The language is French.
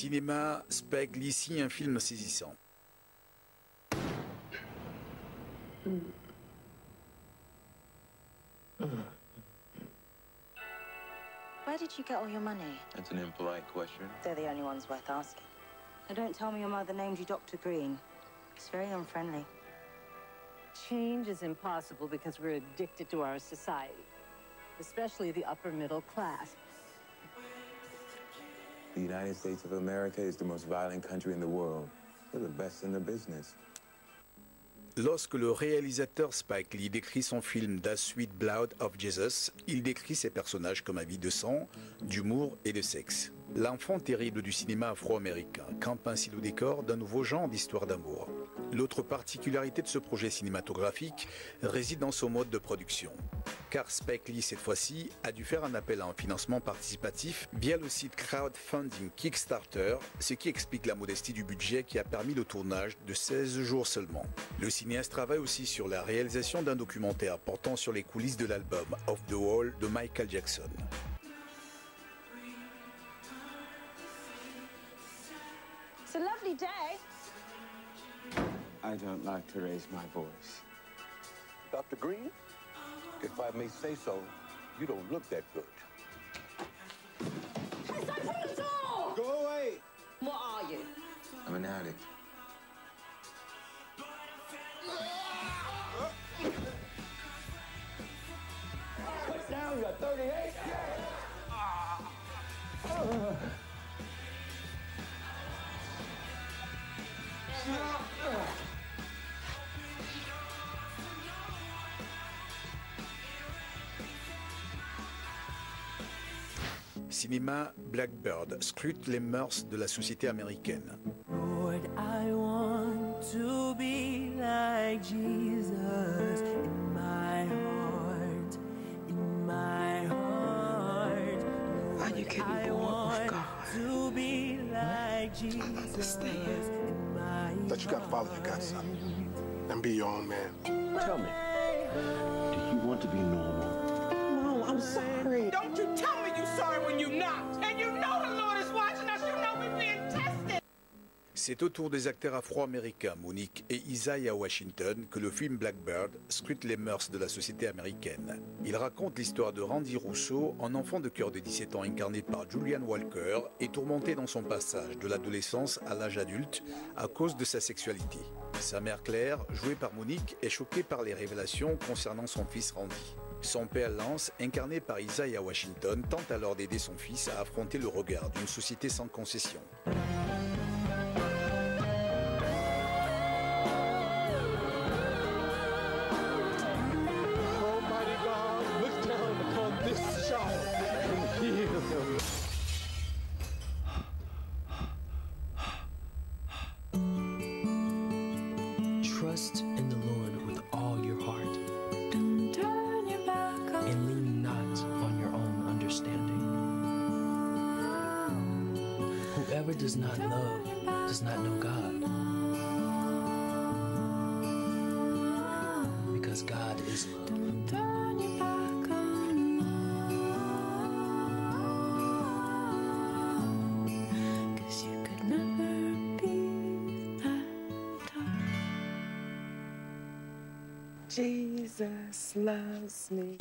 cinéma, Spike Lee signe un film saisissant. Where did you get all your money? That's an impolite question. They're the only ones worth asking. Now don't tell me your mother named you Dr. Green. It's very unfriendly. Change is impossible because we're addicted to our society, especially the upper middle class. The United States of America is the most violent country in the world. We're the best in the business. Lorsque le réalisateur Spike Lee décrit son film The Sweet Blood of Jesus, il décrit ses personnages comme avides de sang, d'humour et de sexe. L'enfant terrible du cinéma afro-américain campe ainsi le décor d'un nouveau genre d'histoire d'amour. L'autre particularité de ce projet cinématographique réside dans son mode de production. Car Spike Lee, cette fois-ci, a dû faire un appel à un financement participatif via le site crowdfunding Kickstarter, ce qui explique la modestie du budget qui a permis le tournage de 16 jours seulement. Le cinéaste travaille aussi sur la réalisation d'un documentaire portant sur les coulisses de l'album Off the Wall de Michael Jackson. It's a lovely day. I don't like to raise my voice. Dr. Green, if I may say so, you don't look that good. Yes, open the door! Go away! What are you? I'm an addict. Put down your 38! Cinéma, Blackbird scrute les mœurs de la société américaine. Lord, I want to be like Jesus in my heart, in my heart. Why you can't be born with God? To be like Jesus in my That you gotta follow your gut, son, and be your own man. Tell me, do you want to be normal? No, I'm sorry. Don't you tell me you're sorry when you're not. And you know the Lord is watching us. You know we're being tested. C'est au tour des acteurs afro-américains Monique et Isaiah Washington que le film Blackbird scrute les mœurs de la société américaine. Il raconte l'histoire de Randy Russo, un enfant de cœur de 17 ans incarné par Julian Walker et tourmenté dans son passage de l'adolescence à l'âge adulte à cause de sa sexualité. Sa mère Claire, jouée par Monique, est choquée par les révélations concernant son fils Randy. Son père Lance, incarné par Isaiah Washington, tente alors d'aider son fils à affronter le regard d'une société sans concession. Almighty God, look down upon this child and heal him. Trust in the Lord with all your heart. Don't turn your back on and lean not on your own understanding. Whoever does not love does not know God. Because God is love. Don't turn your back on love. 'Cause you could never be that tough. Jesus loves me.